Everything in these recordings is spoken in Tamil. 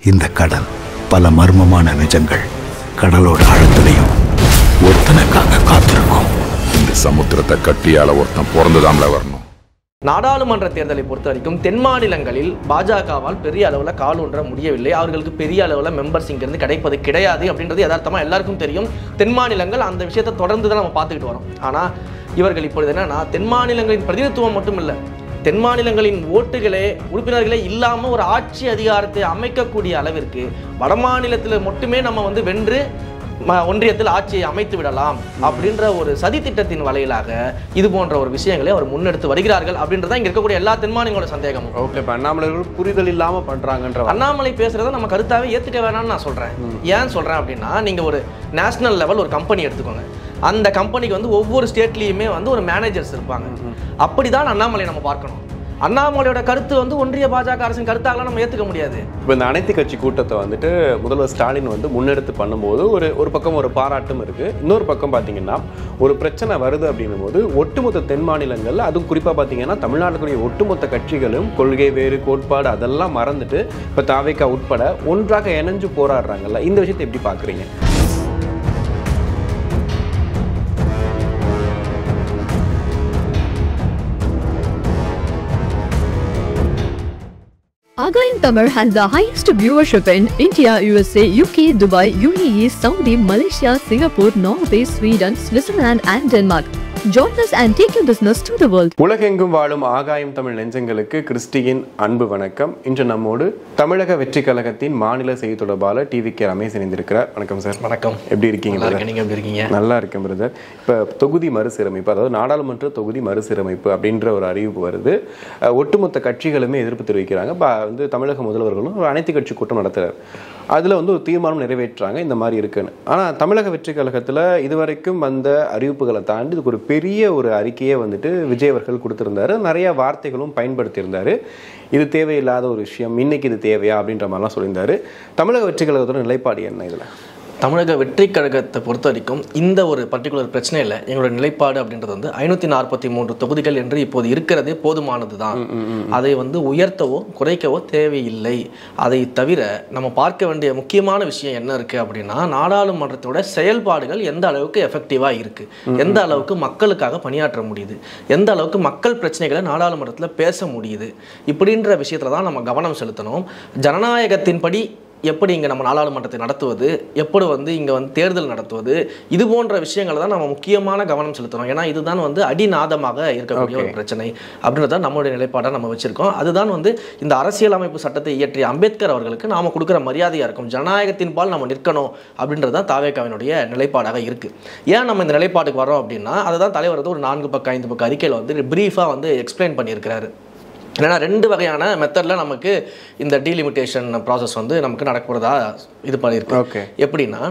இந்த கடல் பல மர்மமான நிஜங்கள் கடலோட ஆழத்திலையும் ஒருத்தனுக்காக காத்திருக்கும். இந்த சமுத்திரத்தை கட்டியால ஒருத்தன் பிறந்துதான்ல வரணும். நாடாளுமன்ற தேர்தலை பொறுத்த வரைக்கும் தென் மாநிலங்களில் பாஜகவால் பெரிய அளவில் கால் ஊன்ற முடியவில்லை. அவர்களுக்கு பெரிய அளவில் மெம்பர்ஸ் இங்கிருந்து கிடைப்பது கிடையாது அப்படின்றது யதார்த்தமாக எல்லாருக்கும் தெரியும். தென் மாநிலங்கள் அந்த விஷயத்தை தொடர்ந்து தான் நம்ம பார்த்துக்கிட்டு வரோம். ஆனால் இவர்கள் இப்பொழுது என்னன்னா, தென் மாநிலங்களின் பிரதிநிதித்துவம் மட்டும் இல்லை, தென் மாநிலங்களின் ஓட்டுகளே உறுப்பினர்களே இல்லாமல் ஒரு ஆட்சி அதிகாரத்தை அமைக்கக்கூடிய அளவிற்கு வட மாநிலத்தில் மட்டுமே நம்ம வென்று ஒன்றியத்தில் ஆட்சியை அமைத்து விடலாம் அப்படின்ற ஒரு சதி திட்டத்தின் வலையிலாக இது போன்ற ஒரு விஷயங்களை அவர் முன்னெடுத்து வருகிறார்கள் அப்படின்றத இங்க இருக்கக்கூடிய எல்லா தென்மாநிலங்களோட சந்தேகமும். ஓகே, இப்போ அண்ணாமலை புரிதல் இல்லாம பண்றாங்கன்ற அண்ணாமலை பேசுறத நம்ம கருத்தாவே ஏத்துக்க வேணாம்னு நான் சொல்றேன். ஏன் சொல்றேன் அப்படின்னா, நீங்க ஒரு நேஷனல் லெவல் ஒரு கம்பெனி எடுத்துக்கோங்க. அந்த கம்பெனிக்கு ஒவ்வொரு ஸ்டேட்லயுமே ஒரு மேனேஜர்ஸ் இருப்பாங்க. அப்படிதான் அண்ணாமலை நம்ம பார்க்கணும். அண்ணாமலையோட கருத்து ஒன்றிய பாஜக அரசின் கருத்தாகலாம் நம்ம ஏற்றுக்க முடியாது. இப்போ இந்த அனைத்து கட்சி கூட்டத்தை முதல்வர் ஸ்டாலின் முன்னெடுத்து பண்ணும்போது ஒரு பக்கம் ஒரு பாராட்டும் இருக்கு. இன்னொரு பக்கம் பார்த்தீங்கன்னா ஒரு பிரச்சனை வருது அப்படின்னும் போது ஒட்டுமொத்த தென் மாநிலங்கள், அதுவும் குறிப்பாக பார்த்தீங்கன்னா தமிழ்நாட்டுக்குரிய ஒட்டுமொத்த கட்சிகளும் கொள்கை வேறு கோட்பாடு அதெல்லாம் மறந்துட்டு இப்போ தாவேகா உட்பட ஒன்றாக இணைஞ்சு போராடுறாங்கல்ல, இந்த விஷயத்தை எப்படி பார்க்குறீங்க? Agayam Tamil has the highest viewership in India, USA, UK, Dubai, UAE, Saudi, Malaysia, Singapore, Norway, Sweden, Switzerland and Denmark. Join us and take your business to the world. உலகெங்கும் வாழும் ஆகாயம் தமிழ் நெஞ்சங்களுக்கு கிறிஸ்டியின் அன்பு வணக்கம். இன்று நம்மோடு தமிழக வெற்றி கழகத்தின் மாநில செய்தி தொடர்பாளர் டிவி.கே. ரமேஷ் இணைந்திருக்கிறார். வணக்கம் சார். வணக்கம். எப்படி இருக்கீங்க? நீங்க எப்படி இருக்கீங்க? நல்லா இருக்கேன் பிரதர். இப்போ தொகுதி மறுசீரமைப்பு, அதாவது நாடாளுமன்ற தொகுதி மறுசீரமைப்பு அப்படின்ற ஒரு அறிவிப்பு வருது. ஒட்டுமொத்த கட்சிகளுமே எதிர்ப்பு தெரிவிக்கிறாங்க. தமிழக முதல்வர்களும் ஒரு அனைத்து கட்சி கூட்டம் நடத்துறாரு. அதில் ஒரு தீர்மானம் நிறைவேற்றாங்க, இந்த மாதிரி இருக்குன்னு. ஆனால் தமிழக வெற்றி கழகத்தில் இதுவரைக்கும் வந்த அறிவிப்புகளை தாண்டி இதுக்கு ஒரு பெரிய ஒரு அறிக்கையை விஜய் அவர்கள் கொடுத்திருந்தாரு. நிறைய வார்த்தைகளும் பயன்படுத்தியிருந்தாரு. இது தேவையில்லாத ஒரு விஷயம், இன்னைக்கு இது தேவையா அப்படின்ற மாதிரிலாம் சொல்லியிருந்தாரு. தமிழக வெற்றி கழகத்தோட நிலைப்பாடு என்ன இதில்? தமிழக வெற்றி கழகத்தை பொறுத்த வரைக்கும் இந்த ஒரு பர்டிகுலர் பிரச்சனை இல்லை. எங்களோட நிலைப்பாடு அப்படின்றது 543 தொகுதிகள் என்று இப்போது இருக்கிறதே போதுமானது தான். அதை உயர்த்தவோ குறைக்கவோ தேவையில்லை. அதை தவிர நம்ம பார்க்க வேண்டிய முக்கியமான விஷயம் என்ன இருக்கு அப்படின்னா, நாடாளுமன்றத்தோட செயல்பாடுகள் எந்த அளவுக்கு எஃபெக்டிவா இருக்கு, எந்த அளவுக்கு மக்களுக்காக பணியாற்ற முடியுது, எந்த அளவுக்கு மக்கள் பிரச்சனைகளை நாடாளுமன்றத்தில் பேச முடியுது, இப்படின்ற விஷயத்துல தான் நம்ம கவனம் செலுத்தணும். ஜனநாயகத்தின்படி எப்படி இங்கே நம்ம நாடாளுமன்றத்தை நடத்துவது, எப்படி இங்கே தேர்தல் நடத்துவது, இது போன்ற விஷயங்களை தான் நம்ம முக்கியமான கவனம் செலுத்தணும். ஏன்னா இதுதான் அடிநாதமாக இருக்கக்கூடிய ஒரு பிரச்சனை அப்படின்றத நம்மளுடைய நிலைப்பாடாக நம்ம வச்சிருக்கோம். அதுதான் இந்த அரசியலமைப்பு சட்டத்தை இயற்றிய அம்பேத்கர் அவர்களுக்கு நாம கொடுக்குற மரியாதையாக இருக்கும். ஜனநாயகத்தின் பால் நம்ம நிற்கணும் அப்படின்றது தான் தாவேகாவினுடைய நிலைப்பாடாக இருக்கு. ஏன் நம்ம இந்த நிலைப்பாட்டுக்கு வரோம் அப்படின்னா, அதுதான் தலைவர் ஒரு 4 பக்க 5 பக்க அறிக்கையில் பிரீஃபாக எக்ஸ்பிளைன் பண்ணியிருக்கிறாரு. ஏன்னா 2 வகையான மெத்தடில் நமக்கு இந்த டீலிமிட்டேஷன் ப்ராசஸ் நமக்கு நடக்கிறதா இது பண்ணியிருக்கு. எப்படின்னா,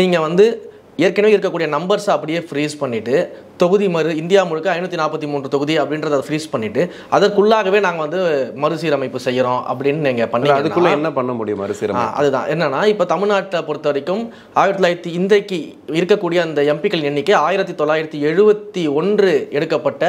நீங்கள் ஏற்கனவே இருக்கக்கூடிய நம்பர்ஸை அப்படியே ஃப்ரீஸ் பண்ணிவிட்டு தொகுதி இந்தியா முழுக்க 543 தொகுதி அப்படின்றத ஃப்ரீஸ் பண்ணிட்டு அதற்குள்ளாகவே நாங்கள் மறுசீரமைப்பு செய்கிறோம் அப்படின்னு நீங்கள் பண்ணி, அதுக்குள்ளே என்ன பண்ண முடியும் மறுசீரமைப்பு? அதுதான் என்னன்னா, இப்போ தமிழ்நாட்டை பொறுத்த வரைக்கும் 1900 இன்றைக்கு இருக்கக்கூடிய அந்த எம்பிக்கள் எண்ணிக்கை 1971 எடுக்கப்பட்ட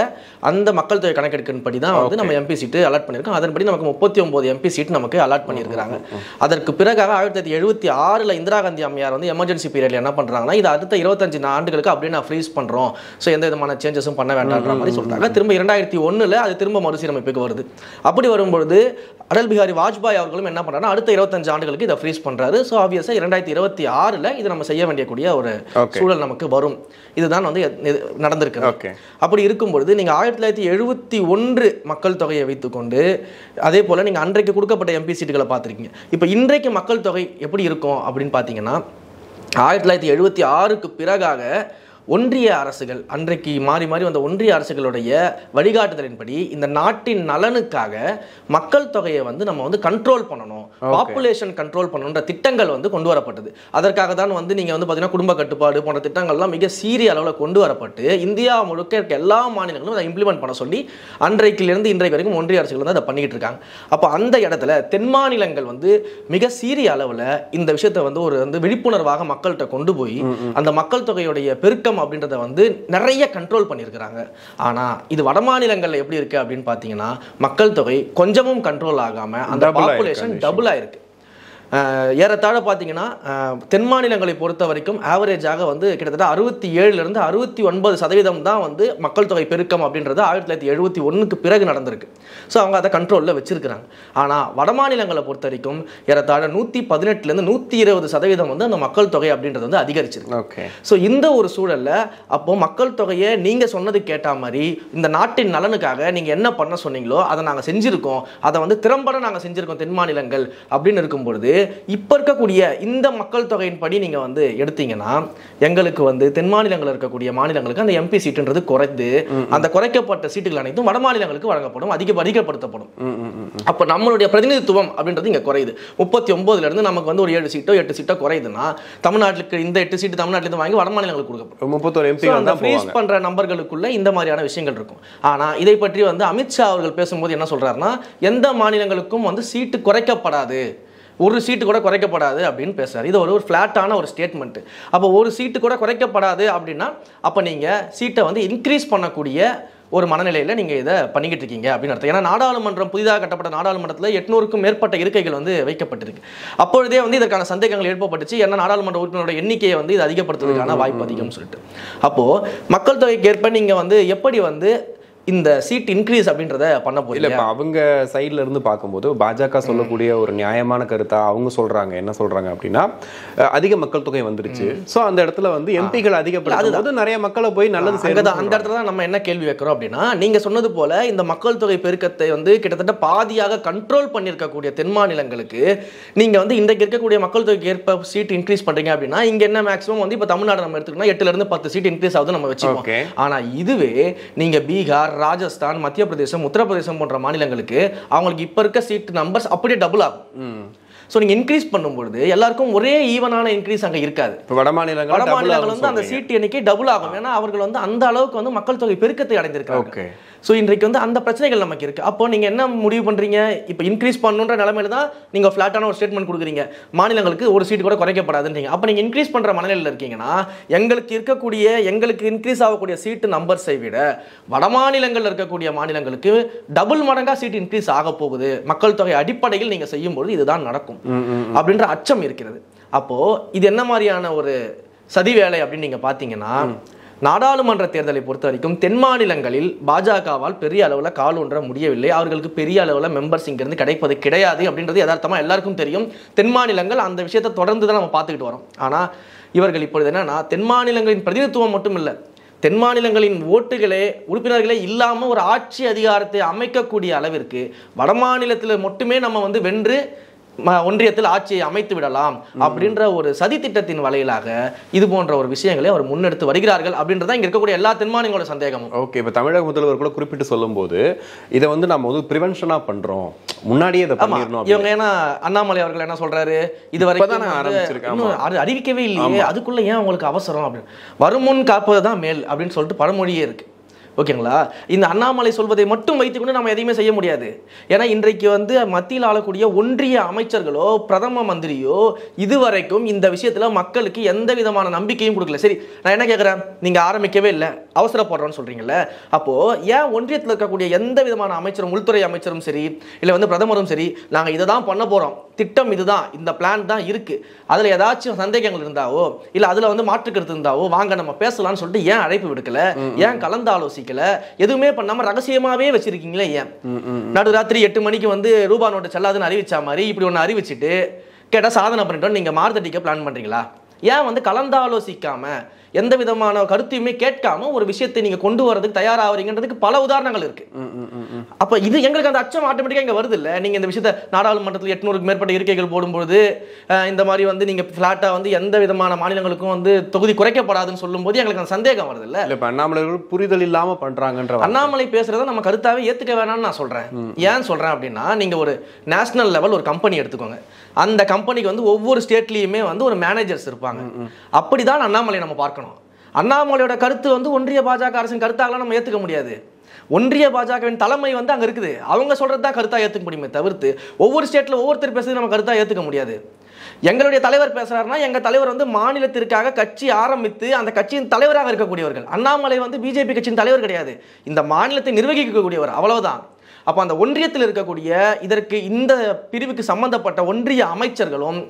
அந்த மக்கள் தொகை கணக்கெடுப்பின்படி தான் நம்ம எம்பி சீட்டு அலாட் பண்ணியிருக்கோம். அதன்படி நமக்கு 39 எம்பி சீட் நமக்கு அலாட் பண்ணியிருக்கிறாங்க. அதற்கு பிறகாக 1976 இந்திரா காந்தி அம்மையார் எமர்ஜென்சி பீரியட்ல என்ன பண்ணுறாங்கன்னா, இது அடுத்த 25 ஆண்டுகளுக்கு அப்படியே நான் ஃப்ரீஸ் பண்ணுறோம், ஸோ எந்த விதமான சேஞ்சஸும் பண்ண வேண்டாம்ன்ற மாதிரி சொல்றாங்க. திரும்ப 2001 அது திரும்ப மறுசீரமைப்புக்கு வருது. அப்படி வரும்பொழுது அடல் பிஹாரி வாஜ்பாய் அவர்களும் என்ன பண்றாங்கன்னா, அடுத்த 25 ஆண்டுகளுக்கு இதை ஃப்ரீஸ் பண்றாரு. ஸோ ஆப்வியஸா 2026 இது நம்ம செய்ய வேண்டியக்கூடிய ஒரு சூழல் நமக்கு வரும். இதுதான் நடந்திருக்கு. அப்படி இருக்கும்பொழுது நீங்க 1971 மக்கள் தொகையை வைத்துக்கொண்டு அதே போல நீங்க அன்றைக்கு கொடுக்கப்பட்ட எம்பி சீட்டுகளை பார்த்துருக்கீங்க. இப்போ இன்றைக்கு மக்கள் தொகை எப்படி இருக்கும் அப்படின்னு பார்த்தீங்கன்னா, 1976க்கு பிறகாக ஒன்றிய அரசுகள் அன்றைக்கு மாறி மாறி வந்த ஒன்றிய அரசுகளுடைய வழிகாட்டுதலின்படி இந்த நாட்டின் நலனுக்காக மக்கள் தொகையை நம்ம கண்ட்ரோல் பண்ணணும், பாப்புலேஷன் கண்ட்ரோல் பண்ணணுன்ற திட்டங்கள் கொண்டு வரப்பட்டது. அதற்காக தான் நீங்க பார்த்தீங்கன்னா குடும்ப கட்டுப்பாடு போன்ற திட்டங்கள்லாம் மிக சீரிய அளவில் கொண்டு வரப்பட்டு இந்தியா முழுக்க இருக்க எல்லா மாநிலங்களும் அதை இம்ப்ளிமெண்ட் பண்ண சொல்லி அன்றைக்கிலிருந்து இன்றைக்கு வரைக்கும் ஒன்றிய அரசுகள் அதை பண்ணிக்கிட்டு இருக்காங்க. அப்போ அந்த இடத்துல தென் மாநிலங்கள் மிக சீரிய அளவில் இந்த விஷயத்தை ஒரு விழிப்புணர்வாக மக்கள்கிட்ட கொண்டு போய் அந்த மக்கள் தொகையுடைய பெருக்கம் அப்படின்றத நிறைய கண்ட்ரோல் பண்ணியிருக்கிறாங்க. ஆனால் இது வட மாநிலங்களில் எப்படி இருக்கு அப்படின்னு பார்த்தீங்கன்னா, மக்கள் தொகை கொஞ்சமும் கண்ட்ரோல் ஆகாம அந்த பாப்புலேஷன் டபுள் ஆயிருக்கு. ஏறத்தாழ பார்த்தீங்கன்னா தென் மாநிலங்களை பொறுத்த வரைக்கும் ஆவரேஜாக வந்து கிட்டத்தட்ட 67லேருந்து 69% தான் வந்து மக்கள் தொகை பெருக்கம் அப்படின்றது 1971க்கு பிறகு நடந்திருக்கு. ஸோ அவங்க அதை கண்ட்ரோலில் வச்சிருக்கிறாங்க. ஆனால் வட மாநிலங்களை பொறுத்த வரைக்கும் ஏறத்தாழ 118லேருந்து 120% வந்து அந்த மக்கள் தொகை அப்படின்றது வந்து அதிகரிச்சிருக்கு. ஓகே. ஸோ இந்த ஒரு சூழலில் அப்போ மக்கள் தொகையை நீங்கள் சொன்னது கேட்ட மாதிரி இந்த நாட்டின் நலனுக்காக நீங்கள் என்ன பண்ண சொன்னீங்களோ அதை நாங்கள் செஞ்சுருக்கோம், அதை வந்து திறம்பட நாங்கள் செஞ்சுருக்கோம் தென் மாநிலங்கள் அப்படின்னு இருக்கும்பொழுது இப்போ இருக்கக்கூடிய இந்த மக்கள் தொகையின் படி நீங்கள் வந்து எடுத்தீங்கன்னா எங்களுக்கு வந்து தென் மாநிலங்கள் இருக்கக்கூடிய மாநிலங்களுக்கு அந்த எம்பி சீட்டுன்றது குறைந்து அந்த குறைக்கப்பட்ட சீட்டுகள் அனைத்தும் வட மாநிலங்களுக்கு வழங்கப்படும், அதிகப்படுத்தப்படும். அப்போ நம்மளுடைய பிரதிநிதித்துவம் அப்படின்றது இங்கே குறையுது. 39லேருந்து நமக்கு வந்து ஒரு 7 சீட்டோ 8 சீட்டோ குறையுதுன்னா தமிழ்நாட்டுக்கு இந்த 8 சீட்டு தமிழ்நாட்டிலிருந்து வாங்கி வட மாநிலங்களுக்கு கொடுக்கப்படும். 31 எம்பிகள் தான் ஃப்ரீஸ் பண்ற நம்பர்களுக்குள்ள இந்த மாதிரியான விஷயங்கள் இருக்கும். ஆனா இதை பற்றி வந்து அமித்ஷா அவர்கள் பேசும்போது என்ன சொல்றாருன்னா எந்த மாநிலங்களுக்கும் வந்து சீட்டு குறைக்கப்படாது, ஒரு சீட்டு கூட குறைக்கப்படாது அப்படின்னு பேசுறாரு. இது ஒரு ஃபிளாட்டான ஒரு ஸ்டேட்மெண்ட். அப்போ ஒரு சீட்டு கூட குறைக்கப்படாது அப்படின்னா அப்போ நீங்கள் சீட்டை வந்து இன்க்ரீஸ் பண்ணக்கூடிய ஒரு மனநிலையில் நீங்கள் இதை பண்ணிக்கிட்டு இருக்கீங்க அப்படின்னு அர்த்தம். ஏன்னா நாடாளுமன்றம் புதிதாக கட்டப்பட்ட நாடாளுமன்றத்தில் 800க்கும் மேற்பட்ட இருக்கைகள் வந்து வைக்கப்பட்டிருக்கு. அப்பொழுதே வந்து இதற்கான சந்தேகங்கள் எழுப்பப்பட்டுச்சு. ஏன்னா நாடாளுமன்ற உறுப்பினரோட எண்ணிக்கையை வந்து இது அதிகப்படுத்துவதற்கான வாய்ப்பு அதிகம்னு சொல்லிட்டு. அப்போது மக்கள் தொகைக்கு ஏற்ப நீங்கள் வந்து எப்படி வந்து இந்த சீட் இன்க்ரீஸ் அப்படின்றத பண்ண போயில இப்போ அவங்க சைட்ல இருந்து பார்க்கும்போது பாஜக சொல்லக்கூடிய ஒரு நியாயமான கருத்தா அவங்க சொல்றாங்க. என்ன சொல்றாங்க அப்படின்னா அதிக மக்கள் தொகை வந்துருச்சு, ஸோ அந்த இடத்துல வந்து எம்பிகள் அதிகப்படுத்தும்போது நிறைய மக்களை போய் நல்லது செய்யுது. அந்த இடத்துல தான் நம்ம என்ன கேள்வி வைக்கிறோம் அப்படின்னா நீங்க சொன்னது போல இந்த மக்கள் தொகை பெருக்கத்தை வந்து கிட்டத்தட்ட பாதியாக கண்ட்ரோல் பண்ணியிருக்கக்கூடிய தென் மாநிலங்களுக்கு நீங்க வந்து இன்றைக்கு இருக்கக்கூடிய மக்கள் தொகைக்கு ஏற்ப சீட் இன்க்ரீஸ் பண்றீங்க அப்படின்னா இங்க என்ன மேக்ஸிமம் வந்து இப்போ தமிழ்நாடு நம்ம எடுத்துக்கணும் 8லேருந்து 10 சீட் இன்க்ரீஸ் ஆகுது நம்ம வச்சுக்கோம். ஆனா இதுவே நீங்க பீகார், ராஜஸ்தான், மத்திய பிரதேசம், உத்தரப்பிரதேசம் போன்ற மாநிலங்களுக்கு அவங்களுக்கு இப்ப இருக்க சீட் நம்பர்ஸ் அப்படியே டபுள் ஆகும். ஸோ நீங்கள் இன்க்ரீஸ் பண்ணும்பொழுது எல்லாருக்கும் ஒரே ஈவனான இன்க்ரீஸ் அங்கே இருக்காது. வட மாநிலங்கள் வந்து அந்த சீட் எண்ணிக்கை டபுள் ஆகும். ஏன்னா அவர்கள் வந்து அந்த அளவுக்கு வந்து மக்கள் தொகை பெருக்கத்தை அடைந்திருக்காங்க. ஸோ இன்றைக்கு வந்து அந்த பிரச்சனைகள் நமக்கு இருக்குது. அப்போ நீங்கள் என்ன முடிவு பண்ணுறீங்க? இப்போ இன்க்ரீஸ் பண்ணுன்ற நிலைமையில தான் நீங்கள் ஃப்ளாட்டான ஒரு ஸ்டேட்மெண்ட் கொடுக்குறீங்க, மாநிலங்களுக்கு ஒரு சீட் கூட குறைக்கப்படாதுன்றீங்க. அப்போ நீங்கள் இன்க்ரீஸ் பண்ணுற மனநிலையில் இருக்கீங்கன்னா எங்களுக்கு இன்க்ரீஸ் ஆகக்கூடிய சீட்டு நம்பர்ஸை விட வட மாநிலங்களில் இருக்கக்கூடிய மாநிலங்களுக்கு டபுள் மடங்காக சீட் இன்க்ரீஸ் ஆக போகுது மக்கள் தொகை அடிப்படையில் நீங்கள் செய்யும்போது இதுதான் நடக்கும் அப்படின்ற அச்சம் இருக்கிறது. அப்போது இது என்ன மாதிரியான ஒரு சதி வேலை அப்படின்னு நீங்கள் பார்த்தீங்கன்னா நாடாளுமன்ற தேர்தலை பொறுத்த வரைக்கும் தென் மாநிலங்களில் பாஜகவால் பெரிய அளவில் கால் ஒன்ற முடியவில்லை. அவர்களுக்கு பெரிய அளவில் மெம்பர்ஸ் இங்கிருந்து கிடைப்பது கிடையாது அப்படின்றது யதார்த்தமாக எல்லாருக்கும் தெரியும். தென் மாநிலங்கள் அந்த விஷயத்தை தொடர்ந்து தான் நம்ம பார்த்துக்கிட்டு வரோம். ஆனால் இவர்கள் இப்பொழுது என்னன்னா தென் மாநிலங்களின் பிரதிநிதித்துவம் மட்டும் இல்லை, தென் மாநிலங்களின் உறுப்பினர்களே இல்லாமல் ஒரு ஆட்சி அதிகாரத்தை அமைக்கக்கூடிய அளவிற்கு வட மாநிலத்தில் மட்டுமே நம்ம வந்து வென்று ஒன்றியத்தில் ஆட்சியை அமைத்து விடலாம் அப்படின்ற ஒரு சதி திட்டத்தின் வலையிலாக இது போன்ற ஒரு விஷயங்களை அவர் முன்னெடுத்து வருகிறார்கள் அப்படின்றத இங்க இருக்கக்கூடிய எல்லா தென்மாநிலங்களோட சந்தேகமும். ஓகே, இப்போ தமிழக முதல்வர் கூட குறிப்பிட்டு சொல்லும் போது இதை வந்து நம்ம வந்து பிரிவென்ஷனா பண்றோம், முன்னாடியே இதை பண்ணிடணும். இவங்க ஏன்னா அண்ணாமலை அவர்கள் என்ன சொல்றாரு, இது வரைக்கும் அறிவிக்கவே இல்லையே, அதுக்குள்ள ஏன் உங்களுக்கு அவசரம் அப்படின்னு, வருமுன் காப்பதுதான் மேல் அப்படின்னு சொல்லிட்டு பழமொழியே இருக்கு. ஓகேங்களா? இந்த அண்ணாமலை சொல்வதை மட்டும் வைத்துக்கொண்டு நம்ம எதையுமே செய்ய முடியாது. ஏன்னா இன்றைக்கு வந்து மத்தியில் ஆளக்கூடிய ஒன்றிய அமைச்சர்களோ பிரதம மந்திரியோ இதுவரைக்கும் இந்த விஷயத்துல மக்களுக்கு எந்த விதமான நம்பிக்கையும் கொடுக்கல. சரி, நான் என்ன கேட்குறேன், நீங்க ஆரம்பிக்கவே இல்லை, அவசரப்படுறோன்னு சொல்றீங்கல்ல, அப்போ ஏன் ஒன்றியத்தில் இருக்கக்கூடிய எந்த விதமான அமைச்சரும், உள்துறை அமைச்சரும் சரி இல்லை வந்து பிரதமரும் சரி, நாங்க இதை தான் பண்ண போறோம், திட்டம் இதுதான், இந்த பிளான் தான் இருக்கு, அதுல ஏதாச்சும் சந்தேகங்கள் இருந்தாவோ இல்லை அதுல வந்து மாற்றுக்கருத்து இருந்தாவோ வாங்க நம்ம பேசலாம்னு சொல்லிட்டு ஏன் அழைப்பு விடுக்கல, ஏன் கலந்து ஆலோசிக்கல, எதுவுமே பண்ணாம ரகசியமாவே வச்சிருக்கீங்களே ஏன்? நடுராத்திரி 8 மணிக்கு வந்து ரூபா நோட்டு செல்லாதுன்னு அறிவிச்சா மாதிரி இப்படி ஒன்று அறிவிச்சுட்டு கேட்டா சாதனை பண்ணிட்டோம் நீங்க மார்த்தடிக்க பிளான் பண்றீங்களா? ஏன் வந்து கலந்தாலோசிக்காம எந்த விதமான கருத்தையுமே கேட்காம ஒரு விஷயத்தை நீங்க கொண்டு வரதுக்கு தயாராகிறீங்கன்றதுக்கு பல உதாரணங்கள் இருக்கு. அப்ப இது எங்களுக்கு அந்த அச்சம் ஆட்டோமேட்டிக்கா இங்க வருது இல்ல. நீங்க இந்த விஷயத்தை நாடாளுமன்றத்தில் 800க்கு மேற்பட்ட இருக்கைகள் போடும்போது இந்த மாதிரி வந்து நீங்க பிளாட்டா வந்து எந்த விதமான மாநிலங்களுக்கும் வந்து தொகுதி குறைக்கப்படாதுன்னு சொல்லும் போது எங்களுக்கு அந்த சந்தேகம் வருது இல்ல. இப்ப அண்ணாமலை புரிதல் இல்லாம பண்றாங்கன்ற அண்ணாமலை பேசுறத நம்ம கருத்தாவே ஏத்துக்க வேணாம்னு நான் சொல்றேன். ஏன் சொல்றேன் அப்படின்னா, நீங்க ஒரு நேஷனல் லெவல் ஒரு கம்பெனி எடுத்துக்கோங்க, அந்த கம்பெனிக்கு வந்து ஒவ்வொரு ஸ்டேட்லயுமே வந்து ஒரு மேனேஜர்ஸ் இருப்பாங்க. அப்படிதான் அண்ணாமலை நம்ம பார்க்கணும். அண்ணாமலையோட கருத்து வந்து ஒன்றிய பாஜக அரசின் கருத்தாகலாம் நம்ம ஏத்துக்க முடியாது. ஒன்றிய பாஜகவின் தலைமை வந்து அங்க இருக்குது, அவங்க சொல்றதுதான் கருத்தா ஏத்துக்க முடியுமே தவிர்த்து ஒவ்வொரு ஸ்டேட்ல ஒவ்வொருத்தர் பேசுறது நம்ம கருத்தா ஏத்துக்க முடியாது. எங்களுடைய தலைவர் பேசுறாருன்னா எங்க தலைவர் வந்து மாநிலத்திற்காக கட்சி ஆரம்பித்து அந்த கட்சியின் தலைவராக இருக்கக்கூடியவர்கள். அண்ணாமலை வந்து பிஜேபி கட்சியின் தலைவர் கிடையாது, இந்த மாநிலத்தை நிர்வகிக்கக்கூடியவர், அவ்வளவுதான். அப்போ அந்த ஒன்றியத்தில் இருக்கக்கூடிய இதற்கு இந்த பிரிவுக்கு சம்பந்தப்பட்ட ஒன்றிய அமைச்சர்களும்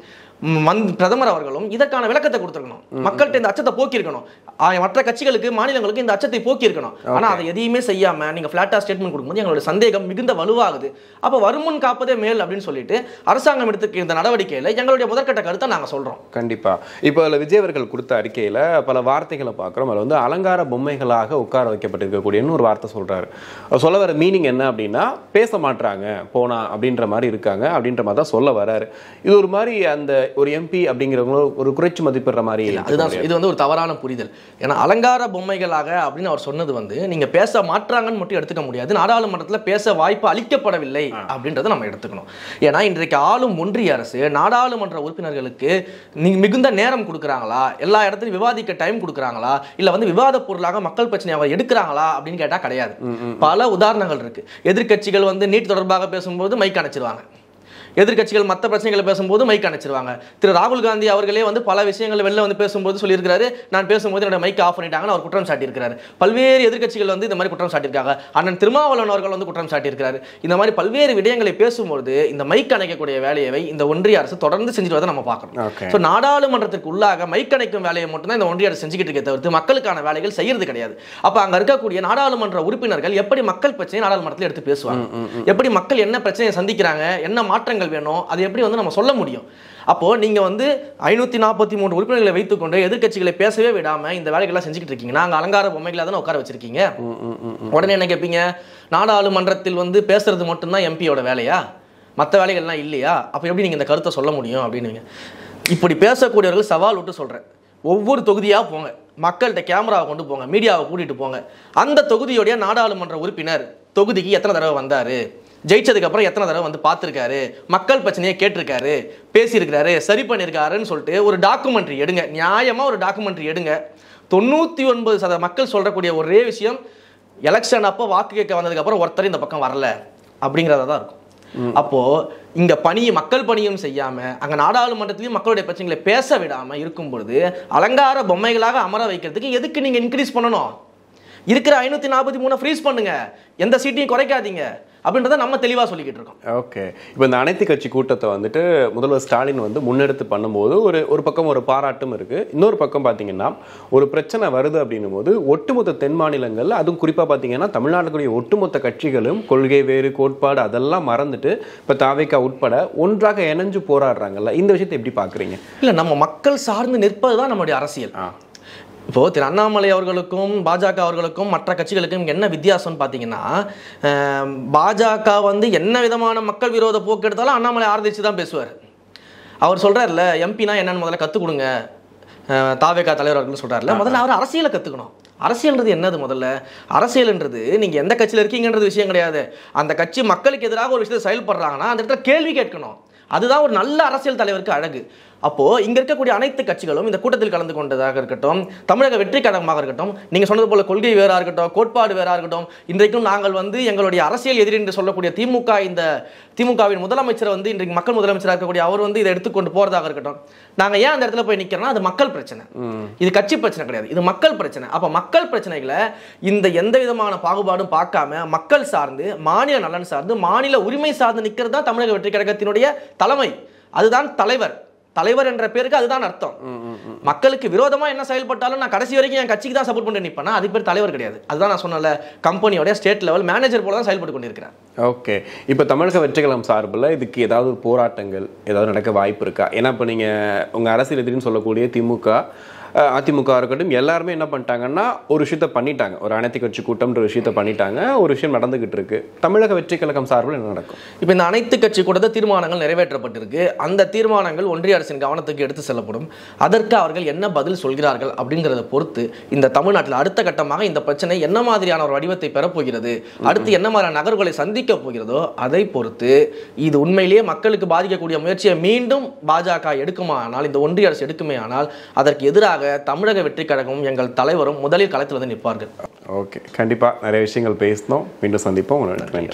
பிரதமர் அவர்களும் இதற்கான விளக்கத்தை கொடுத்திருக்கணும். மக்கள்கிட்ட இந்த அச்சத்தை போக்கி இருக்கணும். மற்ற கட்சிகளுக்கு மாநிலங்களுக்கு இந்த அச்சத்தை போக்கி இருக்கணும். ஆனா அதை எதையுமே செய்யாம நீங்க பிளாட்டா ஸ்டேட்மெண்ட் கொடுக்கும்போது எங்களோட சந்தேகம் மிகுந்த வலுவாகுது. அப்ப வருமுன் காப்பதே மேல் அப்படின்னு சொல்லிட்டு அரசாங்கம் எடுத்துக்க இந்த நடவடிக்கையில எங்களுடைய முதற்கட்ட கருத்தை நாங்க சொல்றோம். கண்டிப்பா. இப்போ விஜய் அவர்கள் கொடுத்த அறிக்கையில பல வார்த்தைகளை பார்க்கிறோம். அதுல வந்து அலங்கார பொம்மைகளாக உட்கார வைக்கப்பட்டிருக்கக்கூடிய ஒரு வார்த்தை சொல்றாரு. சொல்ல வர மீனிங் என்ன அப்படின்னா பேச மாட்டாங்க போனா அப்படின்ற மாதிரி இருக்காங்க அப்படின்ற மாதிரி தான் சொல்ல வராரு. இது ஒரு மாதிரி அந்த ஒரு எம்பி அப்படிங்கிறவங்க ஒரு குறைச்சு மதிப்பிடுற மாதிரி. அதுதான் இது வந்து ஒரு தவறான புரிதல். ஏன்னா அலங்கார பொம்மைகளாக அப்படின்னு அவர் சொன்னது வந்து நீங்க பேச மாற்றாங்கன்னு மட்டும் எடுத்துக்க முடியாது. நாடாளுமன்றத்தில் பேச வாய்ப்பு அளிக்கப்படவில்லை அப்படின்றத நம்ம எடுத்துக்கணும். ஏன்னா இன்றைக்கு ஆளும் ஒன்றிய அரசு நாடாளுமன்ற உறுப்பினர்களுக்கு மிகுந்த நேரம் கொடுக்குறாங்களா, எல்லா இடத்துலையும் விவாதிக்க டைம் கொடுக்குறாங்களா, இல்ல வந்து விவாத பொருளாக மக்கள் பிரச்சனையை எடுக்கிறாங்களா அப்படின்னு கேட்டா கிடையாது. பல உதாரணங்கள் இருக்கு. எதிர்கட்சிகள் வந்து நீட் தொடர்பாக பேசும்போது மைக் அணைச்சிருவாங்க. எதிர்கட்சிகள் மற்ற பிரச்சனைகளை பேசும்போது மைக் அணைச்சிருவாங்க. திரு ராகுல் காந்தி அவர்களே வந்து பல விஷயங்கள் வெளில வந்து பேசும்போது சொல்லியிருக்காரு, நான் பேசும்போது என்னோட மைக் ஆஃப் பண்ணிட்டாங்கன்னு அவர் குற்றம் சாட்டியிருக்கிறாரு. பல்வேறு எதிர்கட்சிகள் வந்து இந்த மாதிரி குற்றம் சாட்டியிருக்காங்க. அண்ணன் திருமாவளவன் அவர்கள் வந்து குற்றம் சாட்டியிருக்கிறாரு. இந்த மாதிரி பல்வேறு விடயங்களை பேசும்போது இந்த மைக் அணைக்கக்கூடிய வேலையை இந்த ஒன்றிய அரசு தொடர்ந்து செஞ்சுட்டு வரதை நம்ம பார்க்கணும். ஸோ நாடாளுமன்றத்திற்கு உள்ளாக மைக் அணைக்கும் வேலையை மட்டும்தான் இந்த ஒன்றிய அரசு செஞ்சுக்கிட்டு இருக்கே தவிர்த்து மக்களுக்கான வேலைகள் செய்யறது கிடையாது. அப்ப அங்க இருக்கக்கூடிய நாடாளுமன்ற உறுப்பினர்கள் எப்படி மக்கள் பிரச்சனையை நாடாளுமன்றத்தில் எடுத்து பேசுவாங்க, எப்படி மக்கள் என்ன பிரச்சனையை சந்திக்கிறாங்க, என்ன மாற்றங்கள் வேணும், அது எப்படி வந்து நம்ம சொல்ல முடியும்? அப்போ நீங்க வந்து 543 உறுப்பினர்களை வைத்துக்கொண்டு எதிர்கட்சிகளை பேசவே விடாம இந்த வேலைகள்லாம் செஞ்சுக்கிட்டு இருக்கீங்க. நாங்க அலங்கார பொம்மைகளை தானே உட்கார வச்சிருக்கீங்க. உடனே என்ன கேட்பீங்க, நாடாளுமன்றத்தில் வந்து பேசுறது மட்டும்தான் எம்பியோட வேலையா, மற்ற வேலைகள்லாம் இல்லையா, அப்ப எப்படி நீங்க இந்த கருத்தை சொல்ல முடியும் அப்படின்னு. இப்படி பேசக்கூடியவர்கள் சவால் விட்டு சொல்றேன், ஒவ்வொரு தொகுதியா போங்க, மக்கள்கிட்ட கேமராவை கொண்டு போங்க, மீடியாவை கூட்டிட்டு போங்க. அந்த தொகுதியுடைய நாடாளுமன்ற உறுப்பினர் தொகுதிக்கு எத்தனை தடவை வந்தாரு, ஜெயிச்சதுக்கு அப்புறம் எத்தனை தடவை வந்து பார்த்துருக்காரு, மக்கள் பிரச்சனையை கேட்டிருக்காரு, பேசியிருக்காரு, சரி பண்ணியிருக்காருன்னு சொல்லிட்டு ஒரு டாக்குமெண்ட்ரி எடுங்க. நியாயமாக ஒரு டாக்குமெண்ட்ரி எடுங்க. 99% மக்கள் சொல்லக்கூடிய ஒரே விஷயம், எலெக்ஷன் அப்போ வாக்கு கேட்க வந்ததுக்கப்புறம் ஒருத்தர் இந்த பக்கம் வரல அப்படிங்கிறத தான் இருக்கும். அப்போ இங்க மக்கள் பணியும் செய்யாம அங்க நாடாளுமன்றத்திலையும் மக்களுடைய பிரச்சனைகளை பேச விடாம இருக்கும் பொழுது அலங்கார பொம்மைகளாக அமர வைக்கிறதுக்கு எதுக்கு நீங்க இன்க்ரீஸ் பண்ணணும்? இருக்கிற 543 ஃப்ரீஸ் பண்ணுங்க, எந்த சீட்டையும் குறைக்காதீங்க அப்படின்றத நம்ம தெளிவாக சொல்லிக்கிட்டு இருக்கோம். ஓகே. இப்போ இந்த அனைத்து கட்சி கூட்டத்தை வந்துட்டு முதல்வர் ஸ்டாலின் வந்து முன்னெடுத்து பண்ணும்போது ஒரு பக்கம் ஒரு பாராட்டும் இருக்கு. இன்னொரு பக்கம் பார்த்தீங்கன்னா ஒரு பிரச்சனை வருது அப்படின்னும் போது ஒட்டுமொத்த தென் மாநிலங்கள்ல, அதுவும் குறிப்பாக பார்த்தீங்கன்னா தமிழ்நாட்டுக்குரிய ஒட்டுமொத்த கட்சிகளும் கொள்கை வேறு கோட்பாடு அதெல்லாம் மறந்துட்டு இப்போ தாவேகா உட்பட ஒன்றாக இணைஞ்சு போராடுறாங்கல்ல, இந்த விஷயத்தை எப்படி பார்க்குறீங்க? இல்லை, நம்ம மக்கள் சார்ந்து நிற்பது தான் நம்மளுடைய அரசியல். இப்போ திரு அண்ணாமலை அவர்களுக்கும் பாஜக அவர்களுக்கும் மற்ற கட்சிகளுக்கும் என்ன வித்தியாசம்னு பார்த்தீங்கன்னா, பாஜக வந்து என்ன விதமான மக்கள் விரோத போக்கு எடுத்தாலும் அண்ணாமலை ஆதரிச்சு தான் பேசுவார். அவர் சொல்றாருல, எம்பினா என்னன்னு முதல்ல கற்றுக் கொடுங்க, தாவேகா தலைவர் அவர்கள் சொல்றாருல, முதல்ல அவர் அரசியலை கற்றுக்கணும். அரசியல்ன்றது என்னது? முதல்ல அரசியல்ன்றது நீங்கள் எந்த கட்சியில் இருக்கீங்கன்றது விஷயம் கிடையாது. அந்த கட்சி மக்களுக்கு எதிராக ஒரு விஷயத்தை செயல்படுறாங்கன்னா அந்த இடத்துல கேள்வி கேட்கணும். அதுதான் ஒரு நல்ல அரசியல் தலைவருக்கு அழகு. அப்போ இங்க இருக்கக்கூடிய அனைத்து கட்சிகளும் இந்த கூட்டத்தில் கலந்து கொண்டதாக இருக்கட்டும், தமிழக வெற்றி கழகமாக இருக்கட்டும், நீங்க சொன்னது போல கொள்கை வேறா இருக்கட்டும், கோட்பாடு வேறா இருக்கட்டும், இன்றைக்கும் நாங்கள் வந்து எங்களுடைய அரசியல் எதிரி என்று சொல்லக்கூடிய திமுகவின் முதலமைச்சர் வந்து இன்றைக்கு மக்கள் முதலமைச்சராக இருக்கக்கூடிய அவர் வந்து இதை எடுத்துக்கொண்டு போறதாக இருக்கட்டும், நாங்க ஏன் அந்த இடத்துல போய் நிக்கிறோம்னா அது மக்கள் பிரச்சனை, இது கட்சி பிரச்சனை கிடையாது, இது மக்கள் பிரச்சனை. அப்ப மக்கள் பிரச்சனைகளை இந்த எந்த விதமான பாகுபாடும் பார்க்காம மக்கள் சார்ந்து, மாநில நலன் சார்ந்து, மாநில உரிமை சார்ந்து நிக்கிறது தான் தமிழக வெற்றி கழகத்தினுடைய தலைமை. அதுதான் தலைவர் என்ற பேருக்கு அதுதான் அர்த்தம். மக்களுக்கு விரோதமா என்ன செயல்பட்டாலும் நான் கடைசி வரைக்கும் என் கட்சிக்கு தான் சப்போர்ட் பண்ணி நிற்பேன், அது பேர் தலைவர் கிடையாது. அதுதான் நான் சொன்னல, கம்பெனியோட ஸ்டேட் லெவல் மேனேஜர் போல தான் செயல்பட்டு கொண்டிருக்கிறேன். ஓகே. இப்போ தமிழக வெற்றிக்கழகம் சார்பில் இதுக்கு ஏதாவது போராட்டங்கள் ஏதாவது நடக்க வாய்ப்பு இருக்கா? ஏன்னா இப்போ நீங்கள் உங்கள் அரசியல் எதிரின்னு சொல்லக்கூடிய திமுக, அதிமுக இருக்கட்டும், எல்லாருமே என்ன பண்ணிட்டாங்கன்னா ஒரு விஷயத்த பண்ணிட்டாங்க, ஒரு அனைத்து கட்சி கூட்டம்ன்ற விஷயத்த பண்ணிட்டாங்க, ஒரு விஷயம் நடந்துகிட்டு இருக்கு. தமிழக வெற்றி கழகம் சார்பில் என்ன நடக்கும்? இப்போ இந்த அனைத்து கட்சி கூட்டத்தில் தீர்மானங்கள் நிறைவேற்றப்பட்டிருக்கு. அந்த தீர்மானங்கள் ஒன்றிய அரசின் கவனத்துக்கு எடுத்து செல்லப்படும். அதற்கு அவர்கள் என்ன பதில் சொல்கிறார்கள் அப்படிங்கிறத பொறுத்து இந்த தமிழ்நாட்டில் அடுத்த கட்டமாக இந்த பிரச்சனை என்ன மாதிரியான ஒரு வடிவத்தை பெறப்போகிறது, அடுத்து என்ன மாதிரியான நகர்வுகளை சந்திக்க போகிறதோ அதை பொறுத்து இது உண்மையிலேயே மக்களுக்கு பாதிக்கக்கூடிய முயற்சியை மீண்டும் பாஜக எடுக்குமானால், இந்த ஒன்றிய அரசு எடுக்குமே ஆனால், அதற்கு எதிராக தமிழக வெற்றி கழகமும் எங்கள் தலைவரும் முதலில் களத்தில் வந்து நிற்பார்கள். ஓகே, கண்டிப்பாக நிறைய விஷயங்கள் பேசணும். மீண்டும் சந்திப்போம். நன்றி.